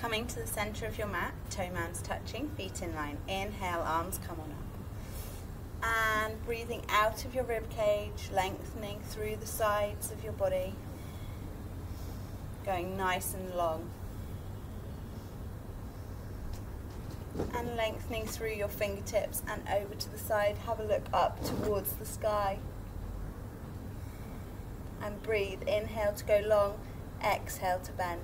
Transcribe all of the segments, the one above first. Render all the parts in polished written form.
coming to the center of your mat, toe mounds touching, feet in line. Inhale, arms come on up. And breathing out of your rib cage, lengthening through the sides of your body, going nice and long. And lengthening through your fingertips and over to the side. Have a look up towards the sky. And breathe. Inhale to go long, exhale to bend.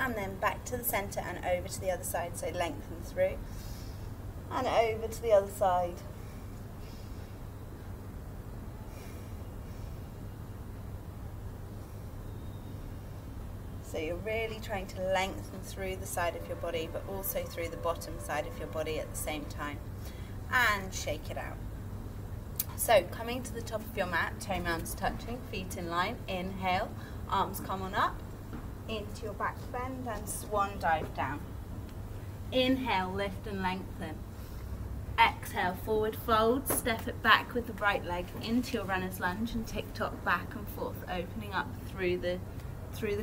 And then back to the center and over to the other side. So lengthen through and over to the other side. So you're really trying to lengthen through the side of your body, but also through the bottom side of your body at the same time. And shake it out. So coming to the top of your mat, toe mounds touching, feet in line. Inhale, arms come on up into your back bend and swan dive down. Inhale, lift and lengthen. Exhale, forward fold, step it back with the right leg into your runner's lunge and tick-tock back and forth, opening up through the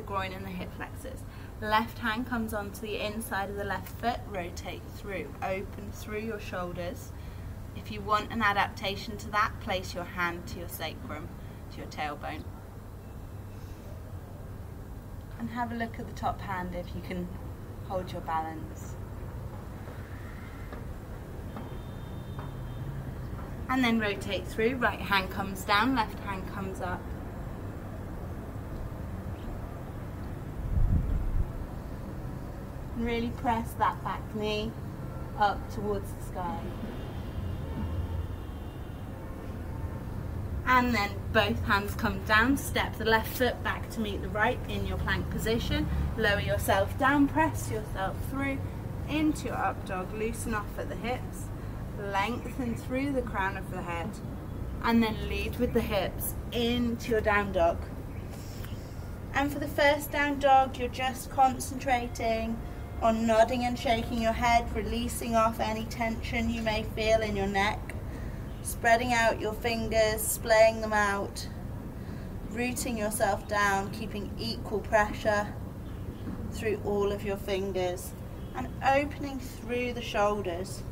groin and the hip flexors. Left hand comes onto the inside of the left foot, rotate through, open through your shoulders. If you want an adaptation to that, place your hand to your sacrum, to your tailbone. And have a look at the top hand if you can hold your balance. And then rotate through, right hand comes down, left hand comes up. And really press that back knee up towards the sky. And then both hands come down, step the left foot back to meet the right in your plank position. Lower yourself down, press yourself through into your up dog, loosen off at the hips, lengthen through the crown of the head, and then lead with the hips into your down dog. And for the first down dog, you're just concentrating on nodding and shaking your head, releasing off any tension you may feel in your neck, spreading out your fingers, splaying them out, rooting yourself down, keeping equal pressure through all of your fingers, and opening through the shoulders.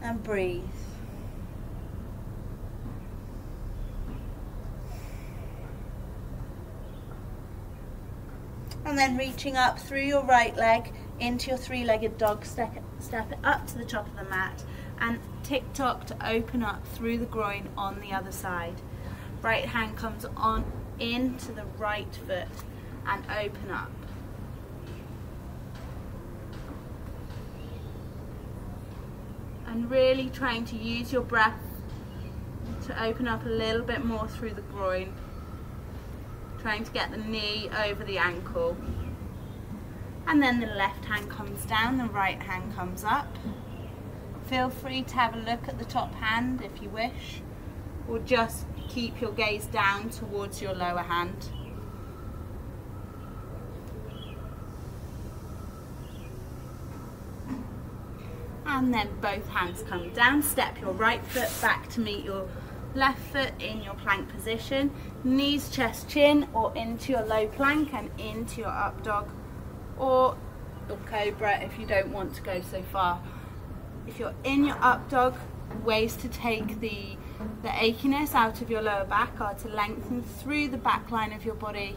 And breathe. And then reaching up through your right leg into your three-legged dog, step it up to the top of the mat and tick-tock to open up through the groin on the other side. Right hand comes on into the right foot and open up. And really trying to use your breath to open up a little bit more through the groin. Trying to get the knee over the ankle. And then the left hand comes down, the right hand comes up. Feel free to have a look at the top hand if you wish, or just keep your gaze down towards your lower hand. And then both hands come down, step your right foot back to meet your left foot in your plank position, knees, chest, chin, or into your low plank and into your up dog, or your cobra if you don't want to go so far. If you're in your up dog, ways to take the achiness out of your lower back are to lengthen through the back line of your body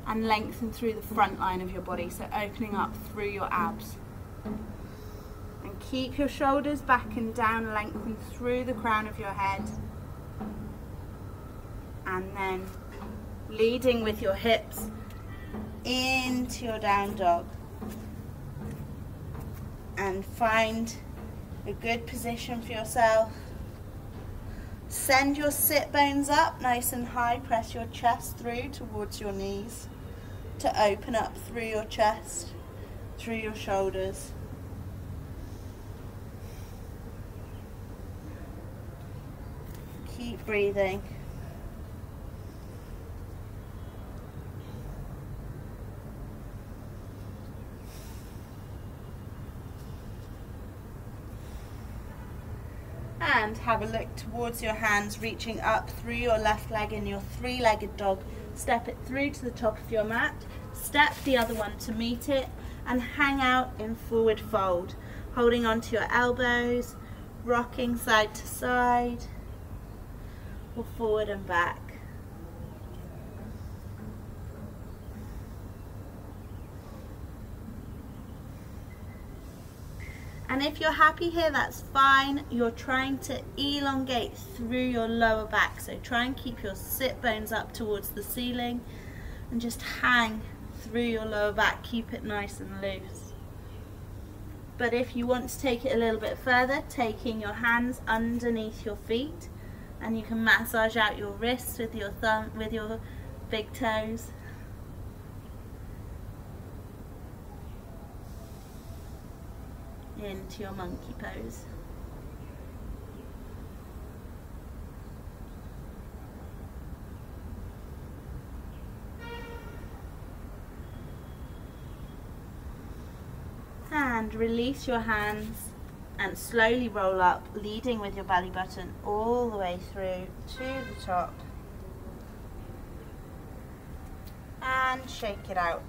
and lengthen through the front line of your body, so opening up through your abs. And keep your shoulders back and down, lengthen through the crown of your head. And then leading with your hips into your down dog. And find a good position for yourself. Send your sit bones up nice and high. Press your chest through towards your knees to open up through your chest, through your shoulders. Keep breathing. And have a look towards your hands, reaching up through your left leg in your three-legged dog. Step it through to the top of your mat, step the other one to meet it, and hang out in forward fold, holding onto your elbows, rocking side to side, or forward and back. And if you're happy here, that's fine. You're trying to elongate through your lower back. So try and keep your sit bones up towards the ceiling and just hang through your lower back. Keep it nice and loose. But if you want to take it a little bit further, taking your hands underneath your feet, and you can massage out your wrists with your thumb, with your big toes. Into your monkey pose. And release your hands and slowly roll up, leading with your belly button all the way through to the top. And shake it out.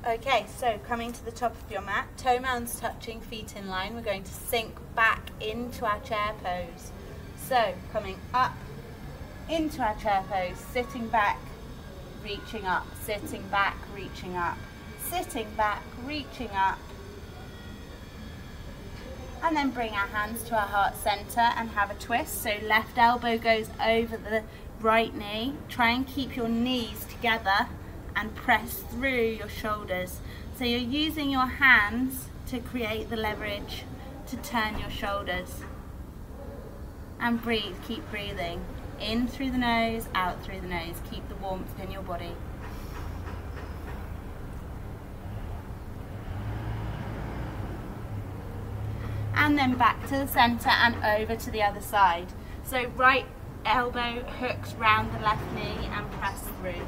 Okay, so coming to the top of your mat, toe mounds touching, feet in line, we're going to sink back into our chair pose. So coming up into our chair pose, sitting back, reaching up, sitting back, reaching up, sitting back, reaching up. And then bring our hands to our heart center and have a twist. So left elbow goes over the right knee. Try and keep your knees together and press through your shoulders. So you're using your hands to create the leverage to turn your shoulders. And breathe, keep breathing. In through the nose, out through the nose. Keep the warmth in your body. And then back to the center and over to the other side. So right elbow hooks round the left knee and press through.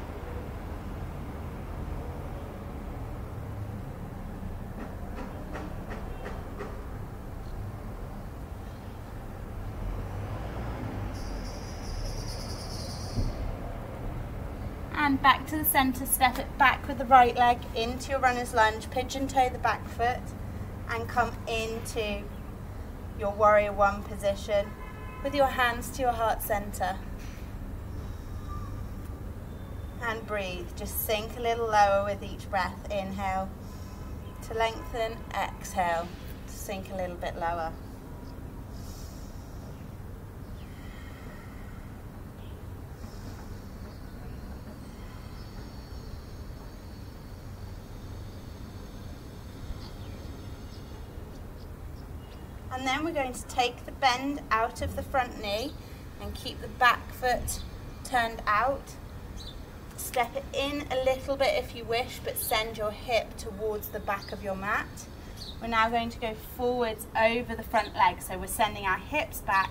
And back to the center, step it back with the right leg into your runner's lunge, pigeon toe the back foot, and come into your warrior one position with your hands to your heart center. And breathe, just sink a little lower with each breath. Inhale to lengthen, exhale to sink a little bit lower. And then we're going to take the bend out of the front knee and keep the back foot turned out. Step it in a little bit if you wish, but send your hip towards the back of your mat. We're now going to go forwards over the front leg. So we're sending our hips back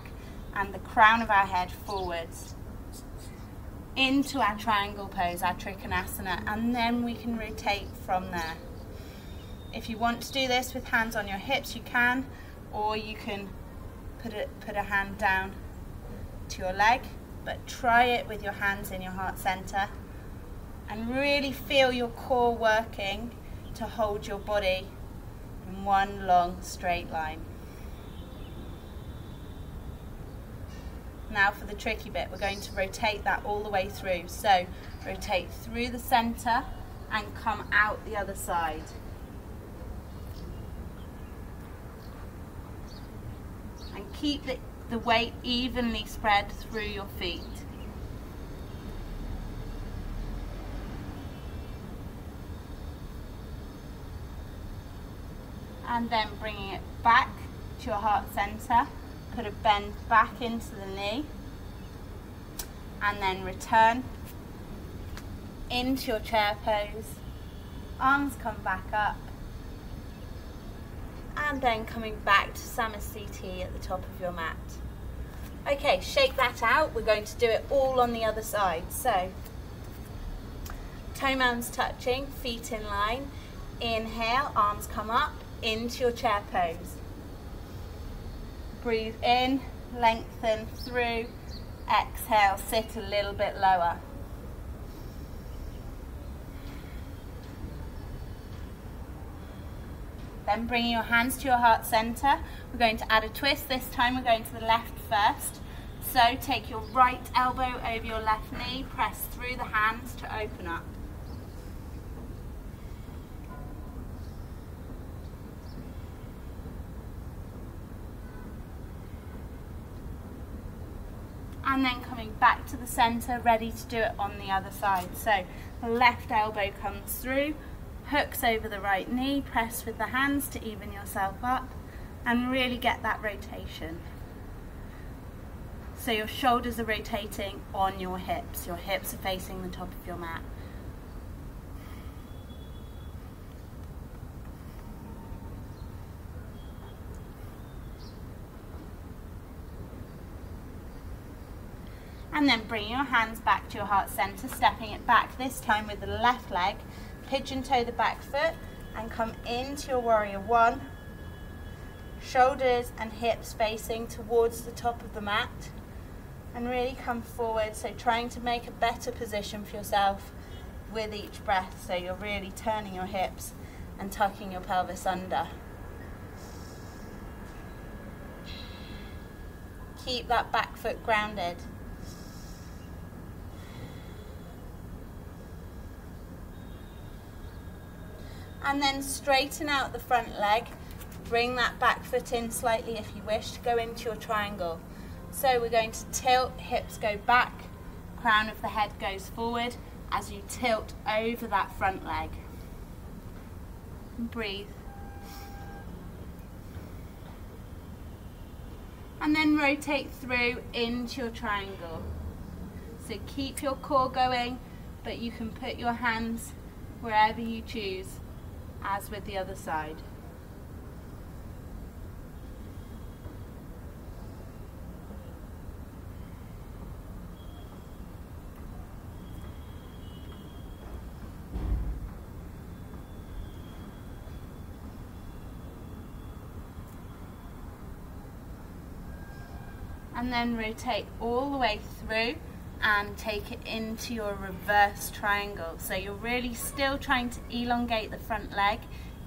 and the crown of our head forwards into our triangle pose, our Trikonasana, and then we can rotate from there. If you want to do this with hands on your hips, you can, or you can put a hand down to your leg, but try it with your hands in your heart center and really feel your core working to hold your body in one long straight line. Now for the tricky bit, we're going to rotate that all the way through. So rotate through the center and come out the other side. And keep the weight evenly spread through your feet. And then bringing it back to your heart center, put a bend back into the knee, and then return into your chair pose. Arms come back up. And then coming back to Samasthiti at the top of your mat. Okay, shake that out. We're going to do it all on the other side. So, toe mounds touching, feet in line. Inhale, arms come up into your chair pose. Breathe in, lengthen through, exhale, sit a little bit lower. Then bring your hands to your heart center. We're going to add a twist. This time we're going to the left first. So take your right elbow over your left knee, press through the hands to open up. And then coming back to the center, ready to do it on the other side. So the left elbow comes through, hooks over the right knee, press with the hands to even yourself up and really get that rotation. So your shoulders are rotating on your hips are facing the top of your mat. And then bring your hands back to your heart center, stepping it back, this time with the left leg. Pigeon toe the back foot and come into your warrior one. Shoulders and hips facing towards the top of the mat. And really come forward, so trying to make a better position for yourself with each breath. So you're really turning your hips and tucking your pelvis under. Keep that back foot grounded. And then straighten out the front leg. Bring that back foot in slightly if you wish to go into your triangle. So we're going to tilt, hips go back, crown of the head goes forward as you tilt over that front leg. Breathe. And then rotate through into your triangle. So keep your core going, but you can put your hands wherever you choose, as with the other side. And then rotate all the way through and take it into your reverse triangle. So you're really still trying to elongate the front leg,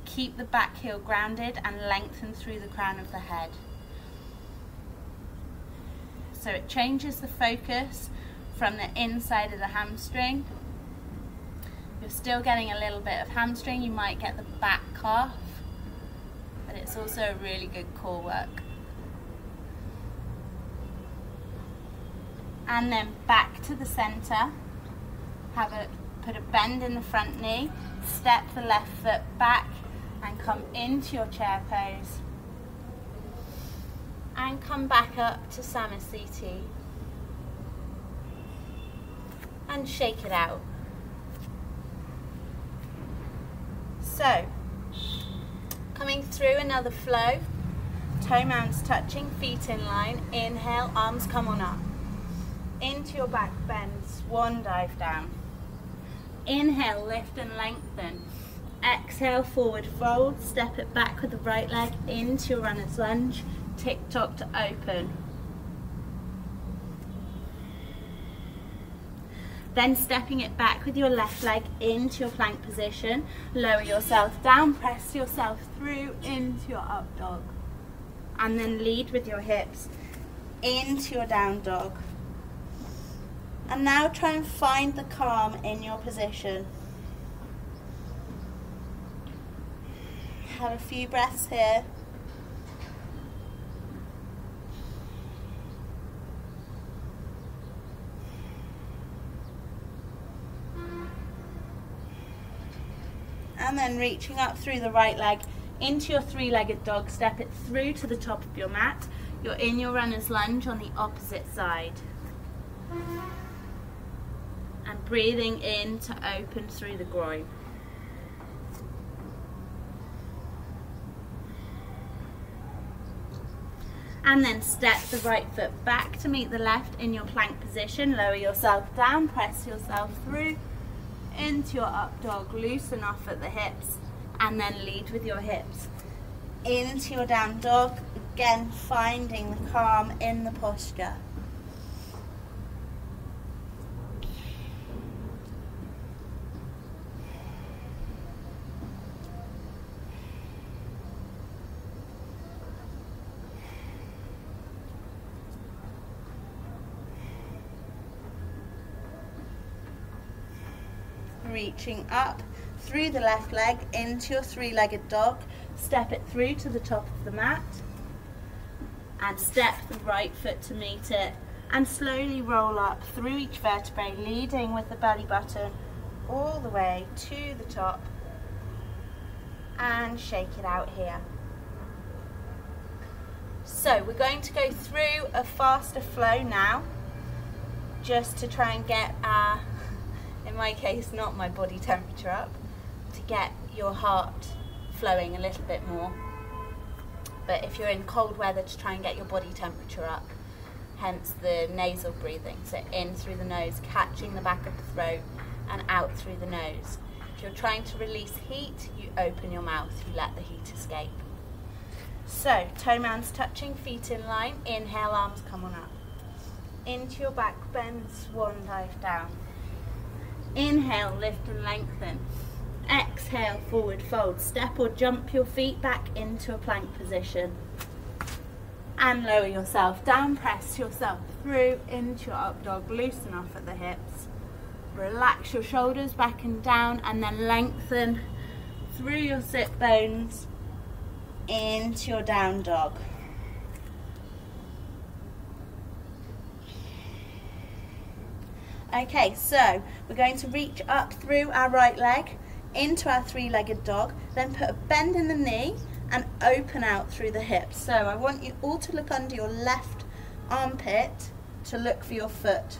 keep the back heel grounded and lengthen through the crown of the head. So it changes the focus from the inside of the hamstring. You're still getting a little bit of hamstring, you might get the back calf, but it's also a really good core work. And then back to the center, put a bend in the front knee, step the left foot back and come into your chair pose. And come back up to Samasthiti. And shake it out. So, coming through another flow, toe mounds touching, feet in line, inhale, arms come on up. Into your back bend, swan dive down. Inhale, lift and lengthen. Exhale, forward fold, step it back with the right leg into your runner's lunge, tick-tock to open. Then stepping it back with your left leg into your plank position, lower yourself down, press yourself through into your up dog. And then lead with your hips into your down dog. And now try and find the calm in your position. Have a few breaths here. And then reaching up through the right leg into your three-legged dog, step it through to the top of your mat. You're in your runner's lunge on the opposite side. And breathing in to open through the groin. And then step the right foot back to meet the left in your plank position. Lower yourself down, press yourself through into your up dog. Loosen off at the hips and then lead with your hips into your down dog. Again, finding the calm in the posture. Reaching up through the left leg into your three-legged dog. Step it through to the top of the mat and step the right foot to meet it, and slowly roll up through each vertebrae, leading with the belly button all the way to the top, and shake it out here. So we're going to go through a faster flow now, just to try and get our, in my case, not my body temperature up, to get your heart flowing a little bit more. But if you're in cold weather, to try and get your body temperature up, hence the nasal breathing. So in through the nose, catching the back of the throat, and out through the nose. If you're trying to release heat, you open your mouth, you let the heat escape. So toe mounds touching, feet in line. Inhale, arms come on up. Into your back bend, swan dive down. Inhale, lift and lengthen. Exhale, forward fold. Step or jump your feet back into a plank position. And lower yourself down, press yourself through into your up dog. Loosen off at the hips. Relax your shoulders back and down, and then lengthen through your sit bones into your down dog. Okay, so we're going to reach up through our right leg into our three-legged dog, then put a bend in the knee and open out through the hips. So I want you all to look under your left armpit to look for your foot.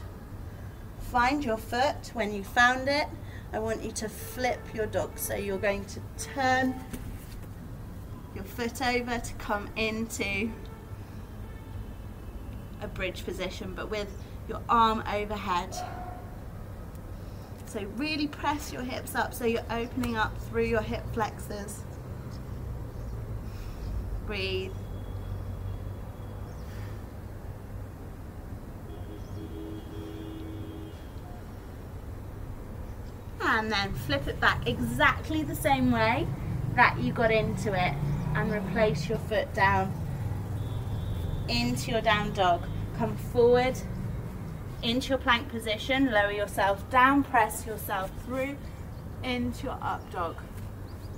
Find your foot. When you found it, I want you to flip your dog. So you're going to turn your foot over to come into a bridge position, but with your arm overhead. So really press your hips up so you're opening up through your hip flexors. Breathe. And then flip it back exactly the same way that you got into it, and replace your foot down into your down dog. Come forward into your plank position, lower yourself down, press yourself through into your up dog.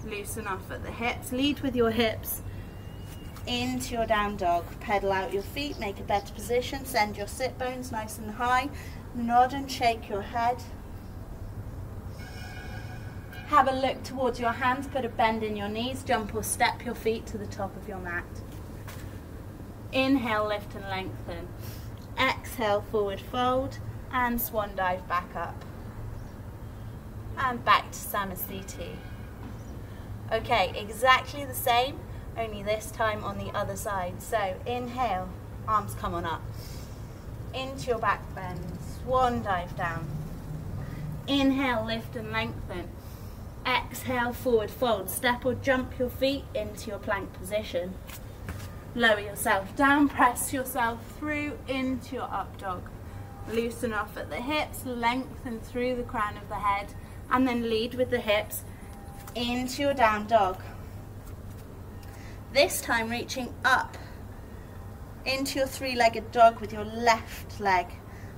Loosen off at the hips, lead with your hips into your down dog. Pedal out your feet, make a better position, send your sit bones nice and high, nod and shake your head. Have a look towards your hands, put a bend in your knees, jump or step your feet to the top of your mat. Inhale, lift and lengthen. Exhale, forward fold and swan dive back up. And back to Samasthiti. Okay, exactly the same, only this time on the other side. So inhale, arms come on up. Into your back bend, swan dive down. Inhale, lift and lengthen. Exhale, forward fold. Step or jump your feet into your plank position. Lower yourself down, press yourself through into your up dog. Loosen off at the hips, lengthen through the crown of the head, and then lead with the hips into your down dog. This time reaching up into your three-legged dog with your left leg.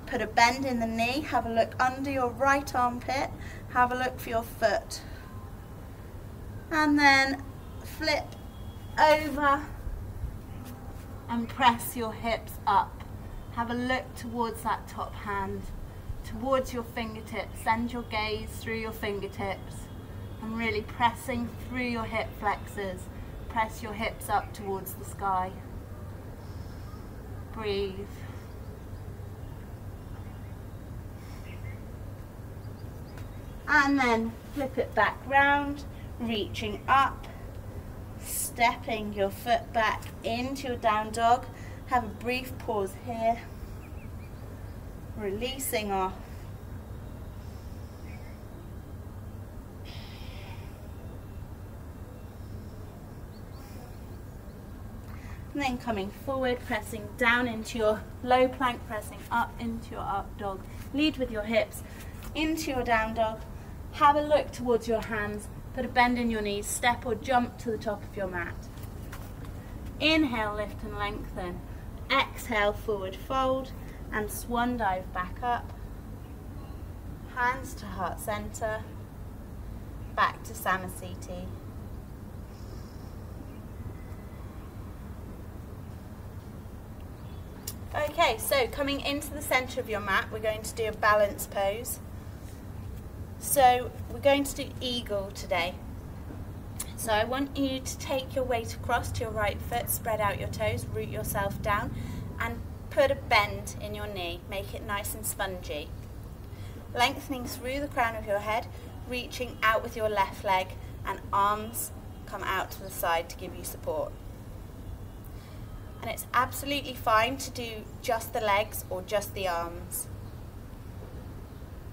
Put a bend in the knee, have a look under your right armpit, have a look for your foot. And then flip over and press your hips up. Have a look towards that top hand, towards your fingertips. Send your gaze through your fingertips and really pressing through your hip flexors. Press your hips up towards the sky. Breathe. And then flip it back round, reaching up, stepping your foot back into your down dog. Have a brief pause here, releasing off. And then coming forward, pressing down into your low plank, pressing up into your up dog. Lead with your hips into your down dog. Have a look towards your hands. Put a bend in your knees. Step or jump to the top of your mat. Inhale, lift and lengthen. Exhale, forward fold and swan dive back up. Hands to heart center. Back to Samasthiti. Okay, so coming into the center of your mat, we're going to do a balance pose. So we're going to do eagle today. So I want you to take your weight across to your right foot, spread out your toes, root yourself down, and put a bend in your knee. Make it nice and spongy. Lengthening through the crown of your head, reaching out with your left leg, and arms come out to the side to give you support. And it's absolutely fine to do just the legs or just the arms.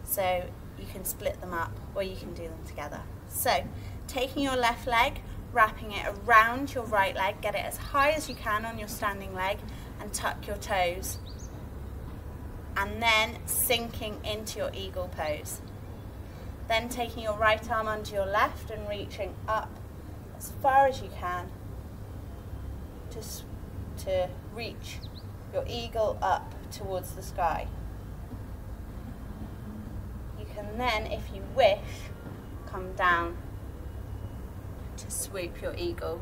So you can split them up or you can do them together. So taking your left leg, wrapping it around your right leg, get it as high as you can on your standing leg and tuck your toes. And then sinking into your eagle pose. Then taking your right arm under your left and reaching up as far as you can to reach your eagle up towards the sky. You can then, if you wish, come down to swoop your eagle.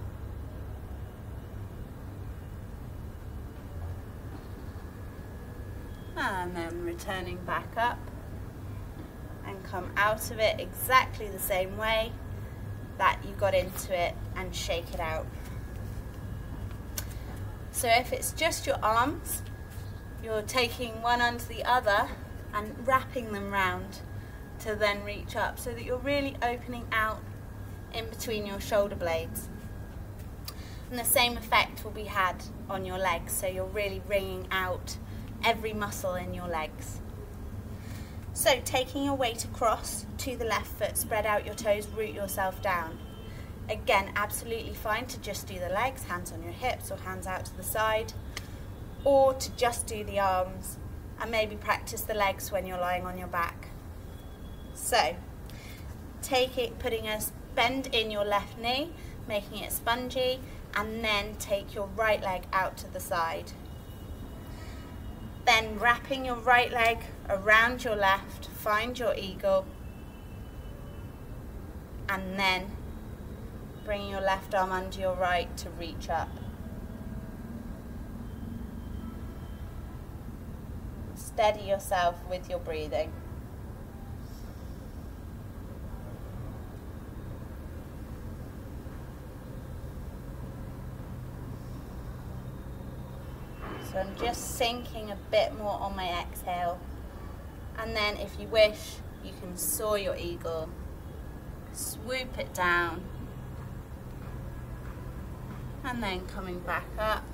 And then returning back up and come out of it exactly the same way that you got into it and shake it out. So if it's just your arms, you're taking one under the other and wrapping them round to then reach up so that you're really opening out in between your shoulder blades. And the same effect will be had on your legs, so you're really wringing out every muscle in your legs. So taking your weight across to the left foot, spread out your toes, root yourself down. Again, absolutely fine to just do the legs, hands on your hips or hands out to the side, or to just do the arms and maybe practice the legs when you're lying on your back. So putting a bend in your left knee, making it spongy, and then take your right leg out to the side. Then wrapping your right leg around your left, find your eagle, and then bringing your left arm under your right to reach up. Steady yourself with your breathing. So I'm just sinking a bit more on my exhale. And then if you wish, you can soar your eagle, swoop it down, and then coming back up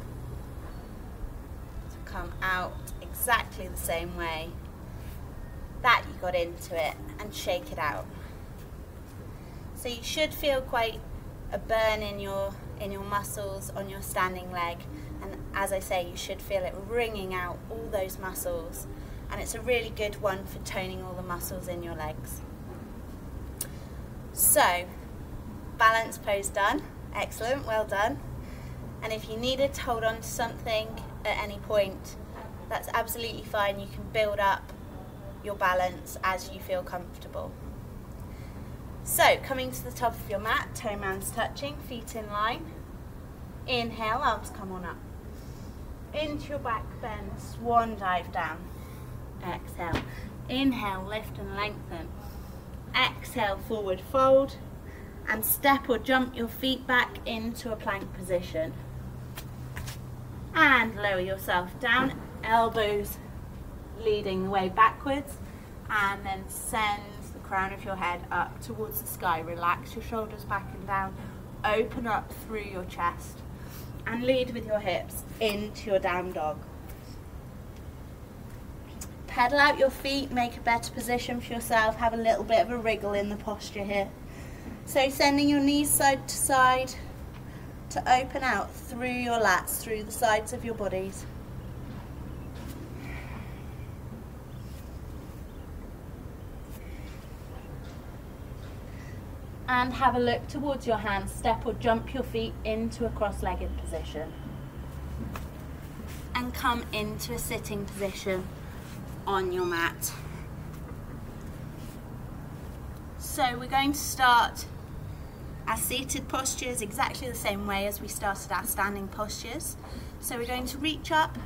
to come out exactly the same way that you got into it and shake it out. So you should feel quite a burn in your muscles on your standing leg, and as I say, you should feel it wringing out all those muscles, and it's a really good one for toning all the muscles in your legs. So balance pose done, excellent, well done. And if you needed to hold on to something at any point, that's absolutely fine. You can build up your balance as you feel comfortable. So coming to the top of your mat, toe mounds touching, feet in line. Inhale, arms come on up. Into your back bend, swan dive down. Exhale. Inhale, lift and lengthen. Exhale, forward fold. And step or jump your feet back into a plank position. And lower yourself down, elbows leading the way backwards, and then send the crown of your head up towards the sky. Relax your shoulders back and down, open up through your chest, and lead with your hips into your down dog. Pedal out your feet, make a better position for yourself, have a little bit of a wriggle in the posture here. So sending your knees side to side, to open out through your lats, through the sides of your bodies. And have a look towards your hands. Step or jump your feet into a cross-legged position. And come into a sitting position on your mat. So we're going to start our seated postures exactly the same way as we started our standing postures. So we're going to reach up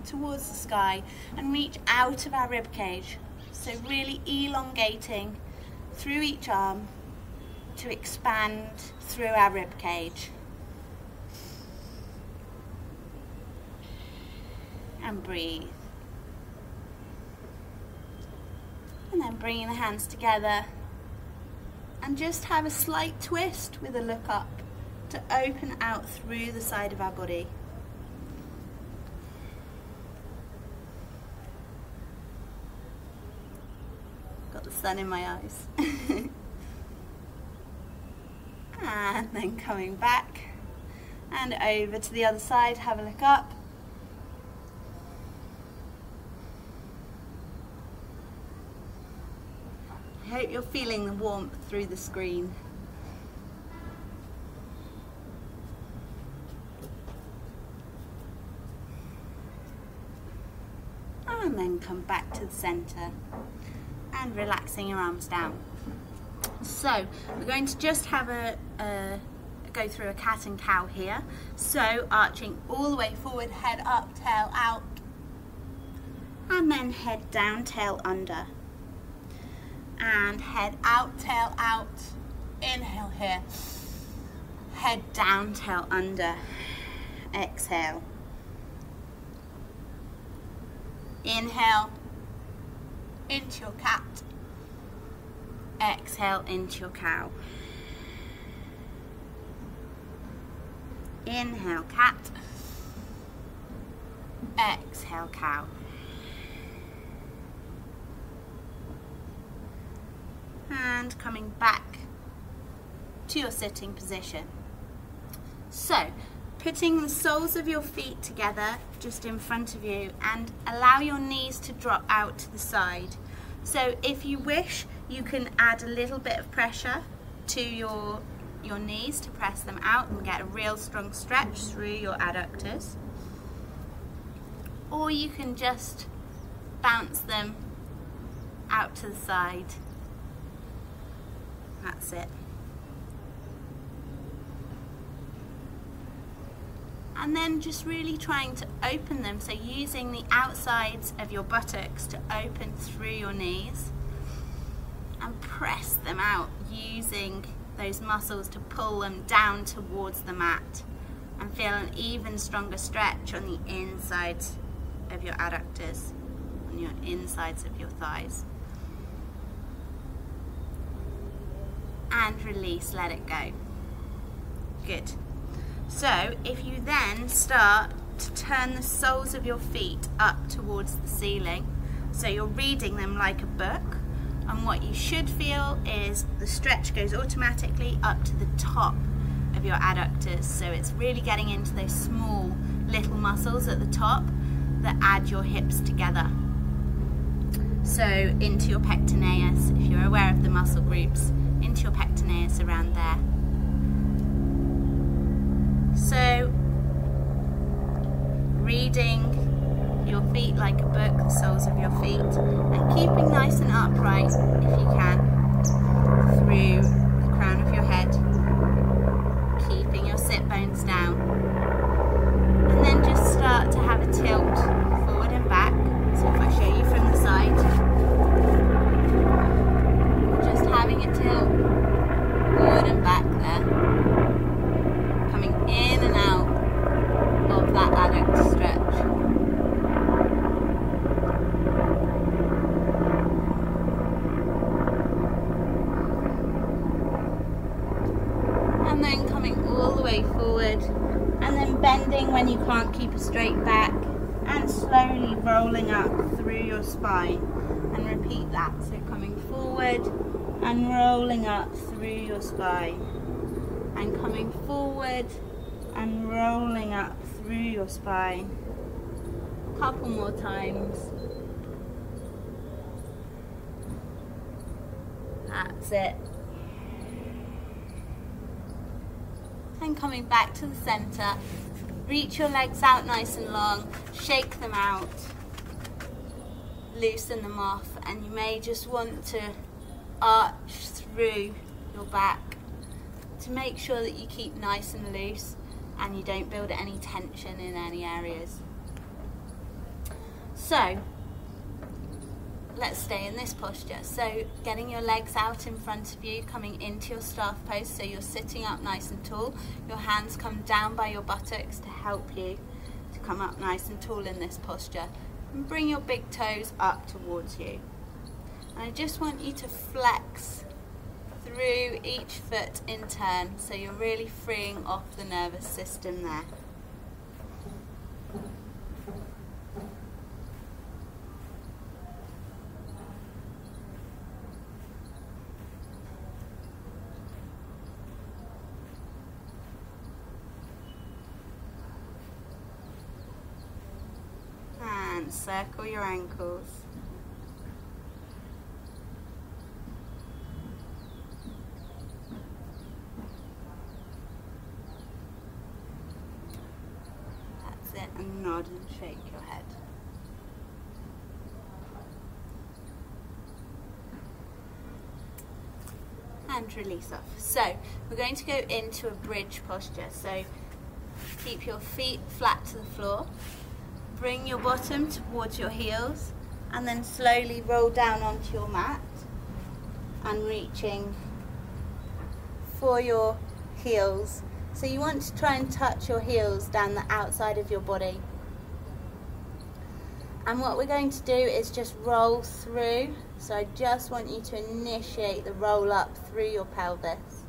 towards the sky and reach out of our rib cage. So really elongating through each arm to expand through our rib cage. And breathe. And then bringing the hands together and just have a slight twist with a look up to open out through the side of our body. Got the sun in my eyes. And then coming back and over to the other side, have a look up. I hope you're feeling the warmth through the screen. And then come back to the center and relaxing your arms down. So we're going to just have go through a cat and cow here. So arching all the way forward, head up, tail out, and then head down, tail under, and head out, tail out. Inhale here, head down, tail under, exhale, inhale into your cat, exhale into your cow. Inhale cat, exhale cow. And coming back to your sitting position. So putting the soles of your feet together just in front of you and allow your knees to drop out to the side. So if you wish, you can add a little bit of pressure to your knees to press them out and get a real strong stretch through your adductors. Or you can just bounce them out to the side. That's it. And then just really trying to open them, so using the outsides of your buttocks to open through your knees and press them out, using those muscles to pull them down towards the mat, and feel an even stronger stretch on the insides of your adductors, on your insides of your thighs. And release, let it go. Good. So if you then start to turn the soles of your feet up towards the ceiling, so you're reading them like a book, and what you should feel is the stretch goes automatically up to the top of your adductors, so it's really getting into those small little muscles at the top that add your hips together. So into your pectineus, if you're aware of the muscle groups, into your pectineus around there. So reading your feet like a book, the soles of your feet, and keeping nice and upright if you can through the crown of your head, keeping your sit bones down, and then just start to have a tilt forward and back. So if I show you from the side, just having a tilt forward and back there, coming in and out of that adductor stretch. And then coming all the way forward, and then bending when you can't keep a straight back, and slowly rolling up through your spine, and repeat that. So coming forward and rolling up through your spine, and coming forward and rolling up through your spine. A couple more times. That's it. And coming back to the center, reach your legs out nice and long, shake them out, loosen them off, and you may just want to arch through your back to make sure that you keep nice and loose and you don't build any tension in any areas. So let's stay in this posture. So getting your legs out in front of you, coming into your staff pose, so you're sitting up nice and tall. Your hands come down by your buttocks to help you to come up nice and tall in this posture. And bring your big toes up towards you. And I just want you to flex through each foot in turn, so you're really freeing off the nervous system there. And circle your ankles. That's it, and nod and shake your head. And release off. So we're going to go into a bridge posture. So keep your feet flat to the floor. Bring your bottom towards your heels and then slowly roll down onto your mat and reaching for your heels. So you want to try and touch your heels down the outside of your body. And what we're going to do is just roll through. So I just want you to initiate the roll up through your pelvis.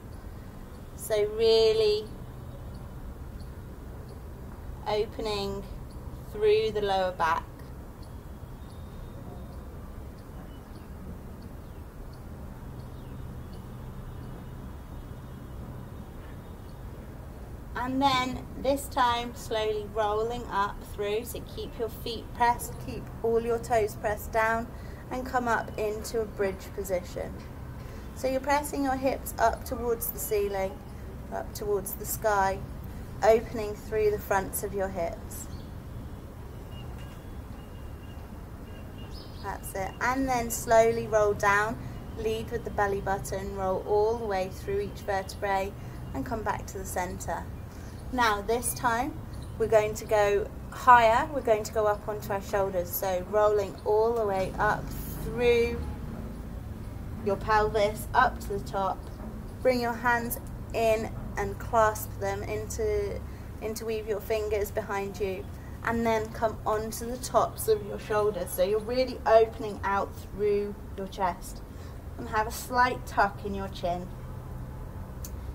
So really opening through the lower back. And then this time slowly rolling up through, so keep your feet pressed, keep all your toes pressed down and come up into a bridge position. So you're pressing your hips up towards the ceiling, up towards the sky, opening through the fronts of your hips. That's it. And then slowly roll down, lead with the belly button, roll all the way through each vertebrae and come back to the center. Now this time we're going to go higher, we're going to go up onto our shoulders. So rolling all the way up through your pelvis, up to the top. Bring your hands in and clasp them, interweave your fingers behind you. And then come onto the tops of your shoulders. So you're really opening out through your chest. And have a slight tuck in your chin.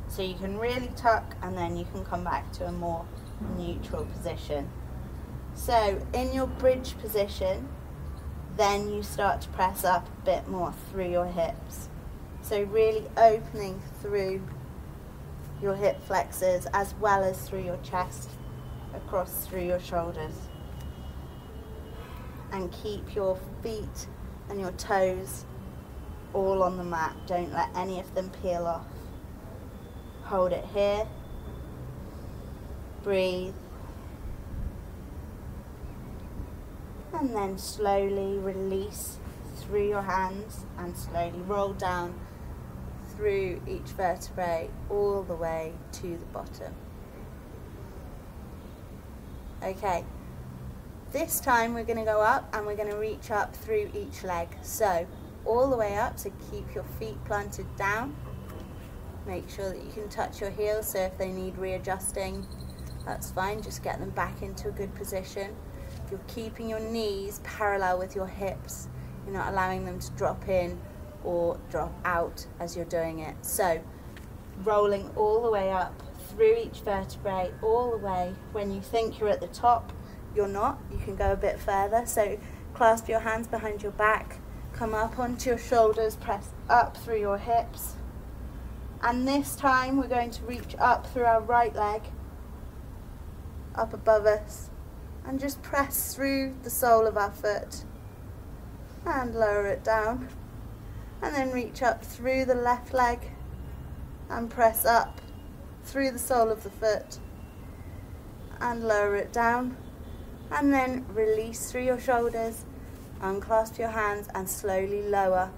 So you can really tuck and then you can come back to a more neutral position. So in your bridge position, then you start to press up a bit more through your hips. So really opening through your hip flexors as well as through your chest, across through your shoulders. And keep your feet and your toes all on the mat. Don't let any of them peel off. Hold it here. Breathe. And then slowly release through your hands and slowly roll down through each vertebrae all the way to the bottom. Okay, this time we're going to go up and we're going to reach up through each leg. So all the way up, so keep your feet planted down. Make sure that you can touch your heels, so if they need readjusting, that's fine, just get them back into a good position. You're keeping your knees parallel with your hips. You're not allowing them to drop in or drop out as you're doing it. So rolling all the way up through each vertebrae, all the way. When you think you're at the top, you're not. You can go a bit further. So clasp your hands behind your back, come up onto your shoulders, press up through your hips. And this time we're going to reach up through our right leg up above us, and just press through the sole of our foot and lower it down, and then reach up through the left leg and press up through the sole of the foot and lower it down, and then release through your shoulders, unclasp your hands and slowly lower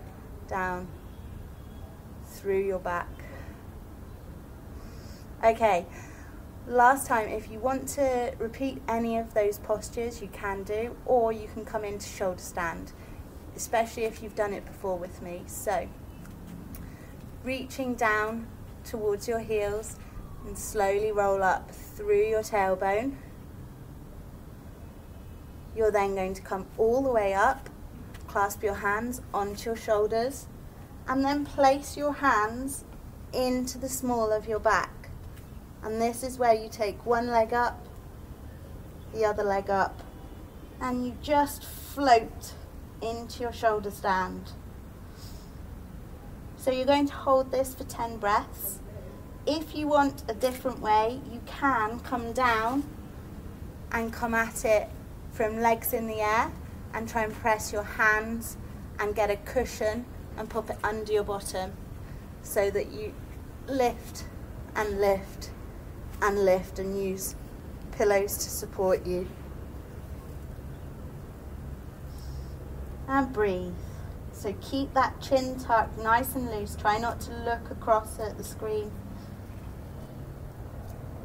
down through your back. Okay, last time, if you want to repeat any of those postures, you can do, or you can come into shoulder stand, especially if you've done it before with me. So, reaching down towards your heels and slowly roll up through your tailbone. You're then going to come all the way up, clasp your hands onto your shoulders, and then place your hands into the small of your back. And this is where you take one leg up, the other leg up, and you just float into your shoulder stand. So you're going to hold this for 10 breaths. If you want a different way, you can come down and come at it from legs in the air and try and press your hands and get a cushion and pop it under your bottom so that you lift and lift and lift and use pillows to support you. And breathe. So keep that chin tucked nice and loose. Try not to look across at the screen.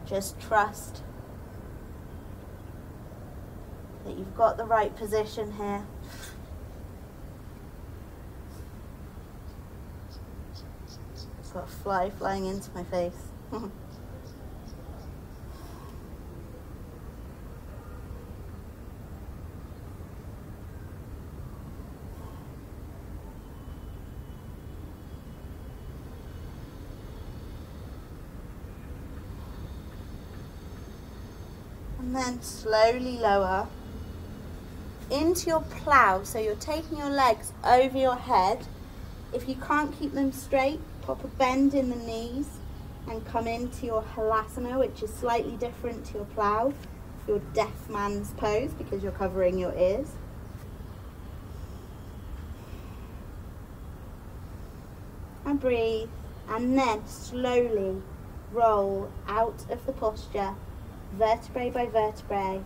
Just trust that you've got the right position here. I've got a fly flying into my face. And then slowly lower into your plow. So you're taking your legs over your head. If you can't keep them straight, pop a bend in the knees and come into your Halasana, which is slightly different to your plow, your deaf man's pose, because you're covering your ears. And breathe, and then slowly roll out of the posture, vertebrae by vertebrae.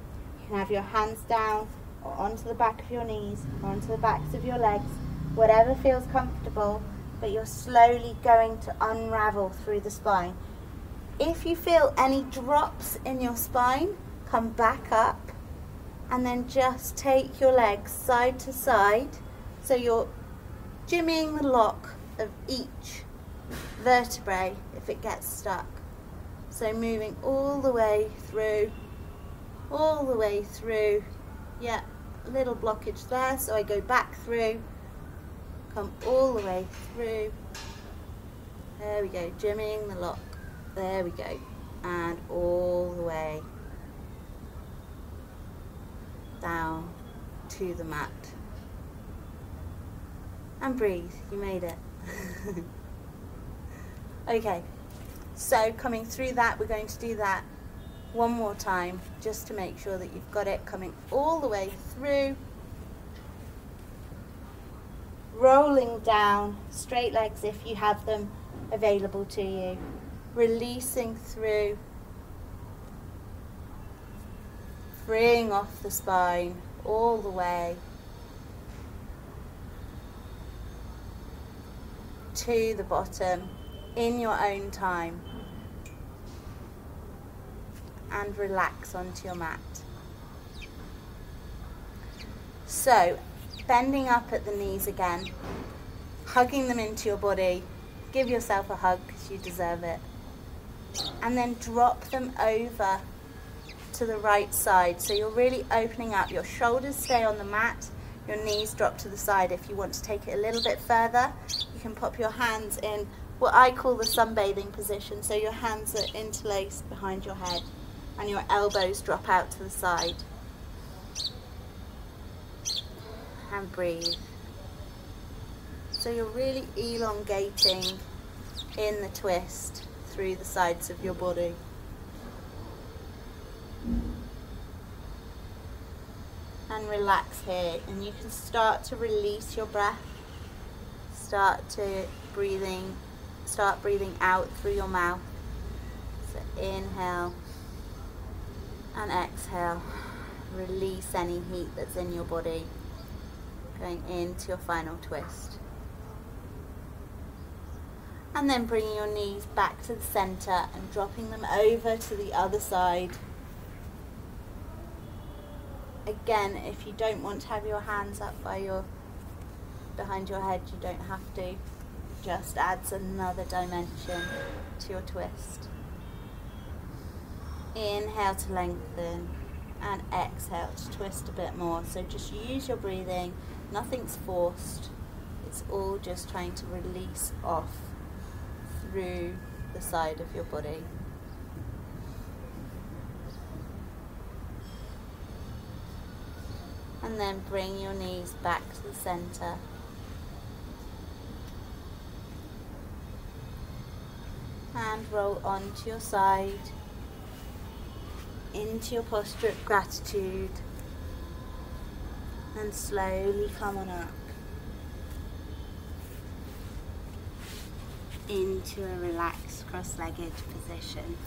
You can have your hands down or onto the back of your knees or onto the backs of your legs, whatever feels comfortable, but you're slowly going to unravel through the spine. If you feel any drops in your spine, come back up and then just take your legs side to side, so you're jimmying the lock of each vertebrae if it gets stuck. So moving all the way through, yeah, a little blockage there, so I go back through, come all the way through, there we go, jimmying the lock, there we go, and all the way down to the mat. And breathe, you made it. Okay. So coming through that, we're going to do that one more time just to make sure that you've got it, coming all the way through, rolling down, straight legs if you have them available to you, releasing through, freeing off the spine all the way to the bottom in your own time, and relax onto your mat. So bending up at the knees again, hugging them into your body, give yourself a hug because you deserve it, and then drop them over to the right side, so you're really opening up. Your shoulders stay on the mat, your knees drop to the side. If you want to take it a little bit further, you can pop your hands in what I call the sunbathing position, so your hands are interlaced behind your head and your elbows drop out to the side. And breathe. So you're really elongating in the twist through the sides of your body. And relax here, and you can start to release your breath. Start breathing out through your mouth. So inhale and exhale. Release any heat that's in your body. Going into your final twist. And then bringing your knees back to the center and dropping them over to the other side. Again, if you don't want to have your hands up behind your head, you don't have to. Just adds another dimension to your twist. Inhale to lengthen and exhale to twist a bit more. So just use your breathing, nothing's forced. It's all just trying to release off through the side of your body. And then bring your knees back to the center. And roll onto your side, into your posture of gratitude. And slowly come on up into a relaxed cross-legged position.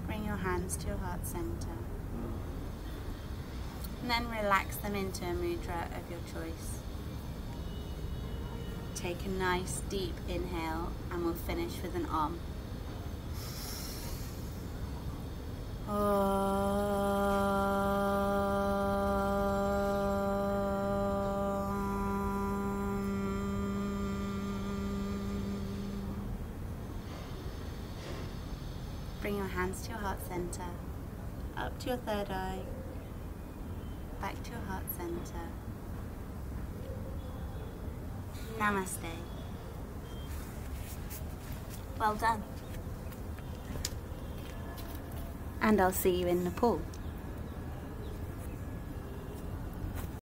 Bring your hands to your heart center. And then relax them into a mudra of your choice. Take a nice deep inhale and we'll finish with an Om. Bring your hands to your heart center, up to your third eye, back to your heart center. Namaste. Well done. And I'll see you in Nepal.